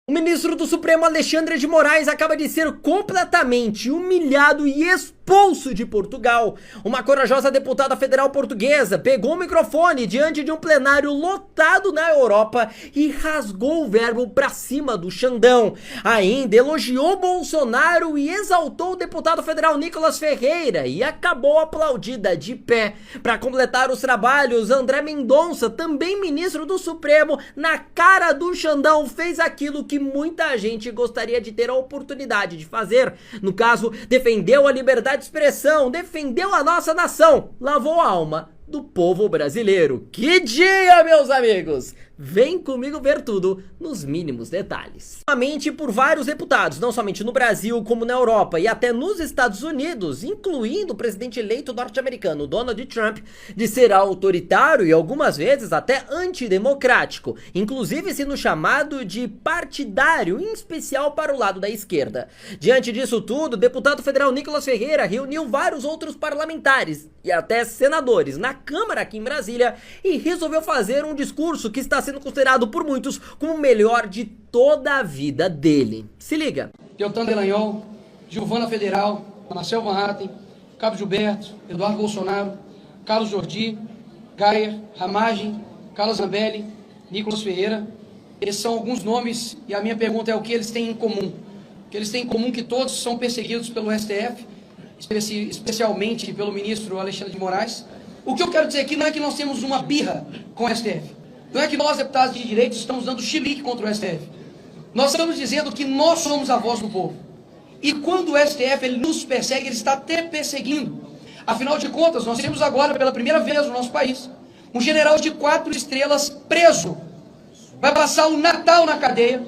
O ministro do Supremo Alexandre de Moraes acaba de ser completamente humilhado e expulso de Portugal. Uma corajosa deputada federal portuguesa pegou o microfone diante de um plenário lotado na Europa e rasgou o verbo pra cima do Xandão. Ainda elogiou Bolsonaro e exaltou o deputado federal Nicolas Ferreira e acabou aplaudida de pé. Para completar os trabalhos, André Mendonça, também ministro do Supremo, na cara do Xandão, fez aquilo que muita gente gostaria de ter a oportunidade de fazer. No caso, defendeu a liberdade de expressão, defendeu a nossa nação, lavou a alma do povo brasileiro. Que dia, meus amigos! Vem comigo ver tudo nos mínimos detalhes. Somente por vários deputados, não somente no Brasil, como na Europa e até nos Estados Unidos, incluindo o presidente eleito norte-americano Donald Trump, de ser autoritário e algumas vezes até antidemocrático, inclusive sendo chamado de partidário, em especial para o lado da esquerda. Diante disso tudo, o deputado federal Nicolas Ferreira reuniu vários outros parlamentares e até senadores na Câmara aqui em Brasília e resolveu fazer um discurso que está sendo considerado por muitos como o melhor de toda a vida dele. Se liga. Deltan Dallagnol, Giovana Federal, Marcel Van Hatten, Cabo Gilberto, Eduardo Bolsonaro, Carlos Jordi, Gayer, Ramagem, Carla Zambelli, Nicolas Ferreira. Esses são alguns nomes e a minha pergunta é o que eles têm em comum. O que eles têm em comum é que todos são perseguidos pelo STF, especialmente pelo ministro Alexandre de Moraes. O que eu quero dizer aqui não é que nós temos uma birra com o STF. Não é que nós, deputados de direitos, estamos dando chilique contra o STF. Nós estamos dizendo que nós somos a voz do povo. E quando o STF ele nos persegue, ele está até perseguindo. Afinal de contas, nós temos agora, pela primeira vez no nosso país, um general de 4 estrelas preso. Vai passar o Natal na cadeia.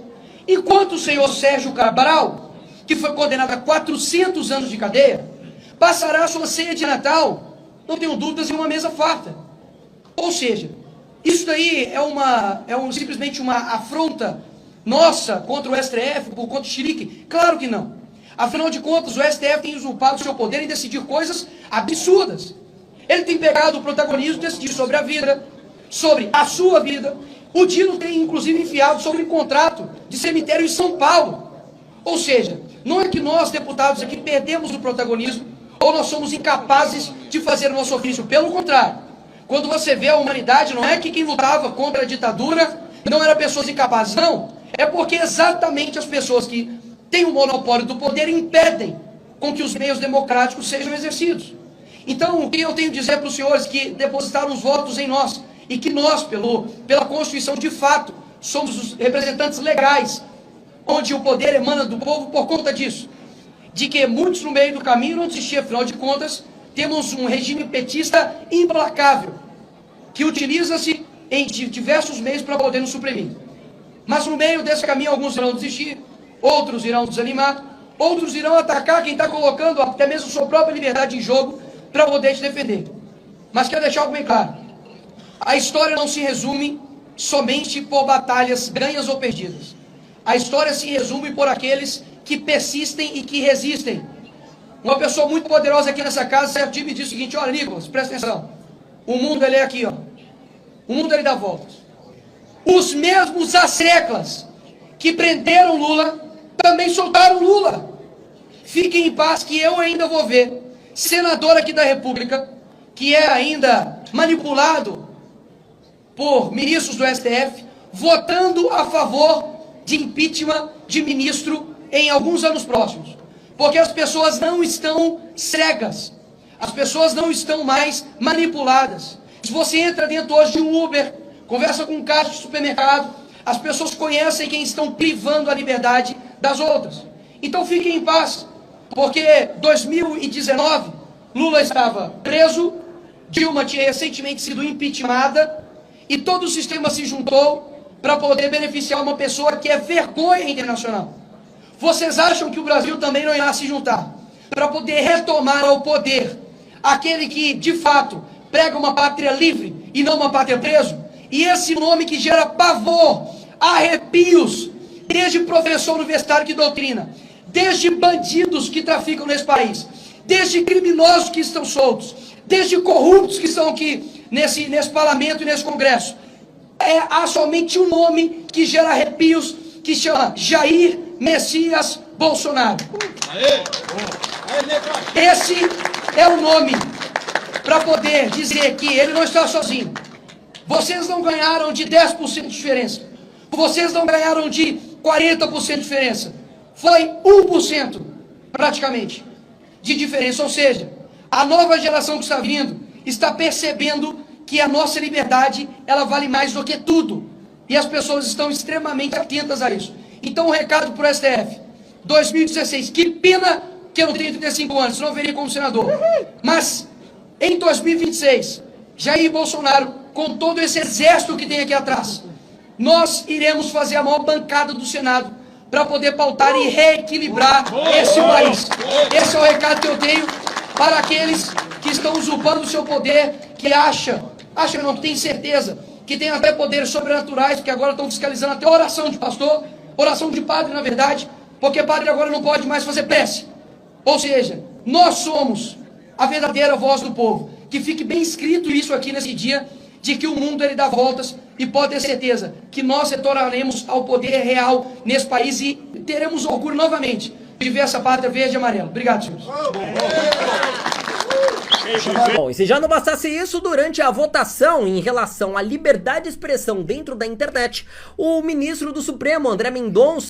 Enquanto o senhor Sérgio Cabral, que foi condenado a 400 anos de cadeia, passará a sua ceia de Natal, não tenho dúvidas, em uma mesa farta. Ou seja, isso daí é simplesmente uma afronta nossa contra o STF, por conta do chilique? Claro que não. Afinal de contas, o STF tem usurpado o seu poder em decidir coisas absurdas. Ele tem pegado o protagonismo de decidir sobre a vida, sobre a sua vida. O Dino tem, inclusive, enfiado sobre um contrato de cemitério em São Paulo. Ou seja, não é que nós, deputados aqui, perdemos o protagonismo ou nós somos incapazes de fazer o nosso ofício. Pelo contrário. Quando você vê a humanidade, não é que quem lutava contra a ditadura não eram pessoas incapazes, não. É porque exatamente as pessoas que têm o monopólio do poder impedem com que os meios democráticos sejam exercidos. Então, o que eu tenho a dizer para os senhores que depositaram os votos em nós, e que nós, pela Constituição, de fato, somos os representantes legais, onde o poder emana do povo por conta disso, de que muitos no meio do caminho não desistiram, afinal de contas, temos um regime petista implacável, que utiliza-se em diversos meios para poder nos suprimir. Mas no meio desse caminho, alguns irão desistir, outros irão desanimar, outros irão atacar quem está colocando até mesmo sua própria liberdade em jogo para poder te defender. Mas quero deixar algo bem claro. A história não se resume somente por batalhas ganhas ou perdidas. A história se resume por aqueles que persistem e que resistem. Uma pessoa muito poderosa aqui nessa casa certo me disse o seguinte: olha, Nicolas, presta atenção. O mundo ele é aqui, ó. O mundo ele dá voltas. Os mesmos asseclas que prenderam Lula também soltaram Lula. Fiquem em paz que eu ainda vou ver senador aqui da República que é ainda manipulado por ministros do STF votando a favor de impeachment de ministro em alguns anos próximos. Porque as pessoas não estão cegas. As pessoas não estão mais manipuladas. Se você entra dentro hoje de um Uber, conversa com um caixa de supermercado, as pessoas conhecem quem estão privando a liberdade das outras. Então fiquem em paz, porque 2019, Lula estava preso, Dilma tinha recentemente sido impeachmentada, e todo o sistema se juntou para poder beneficiar uma pessoa que é vergonha internacional. Vocês acham que o Brasil também não irá se juntar para poder retomar ao poder aquele que, de fato, prega uma pátria livre e não uma pátria preso? E esse nome que gera pavor, arrepios, desde professor universitário que doutrina, desde bandidos que traficam nesse país, desde criminosos que estão soltos, desde corruptos que estão aqui nesse parlamento e nesse congresso. Há somente um nome que gera arrepios que chama Jair Messias Bolsonaro. Esse é o nome para poder dizer que ele não está sozinho. Vocês não ganharam de 10% de diferença. Vocês não ganharam de 40% de diferença. Foi 1% praticamente de diferença. Ou seja, a nova geração que está vindo está percebendo que a nossa liberdade, ela vale mais do que tudo. E as pessoas estão extremamente atentas a isso. Então o recado para o STF. 2016, que pena que eu não tenho 35 anos, não veria como senador. Mas em 2026, Jair Bolsonaro, com todo esse exército que tem aqui atrás, nós iremos fazer a maior bancada do Senado para poder pautar e reequilibrar esse país. Esse é o recado que eu tenho para aqueles que estão usurpando o seu poder, que acham não, que tem certeza, que tem até poderes sobrenaturais, porque agora estão fiscalizando até oração de pastor, oração de padre, na verdade, porque padre agora não pode mais fazer prece. Ou seja, nós somos a verdadeira voz do povo. Que fique bem escrito isso aqui nesse dia, de que o mundo ele dá voltas, e pode ter certeza que nós retornaremos ao poder real nesse país e teremos orgulho novamente de ver essa pátria verde e amarela. Obrigado, senhores. Bom, e se já não bastasse isso, durante a votação em relação à liberdade de expressão dentro da internet, o ministro do Supremo, André Mendonça...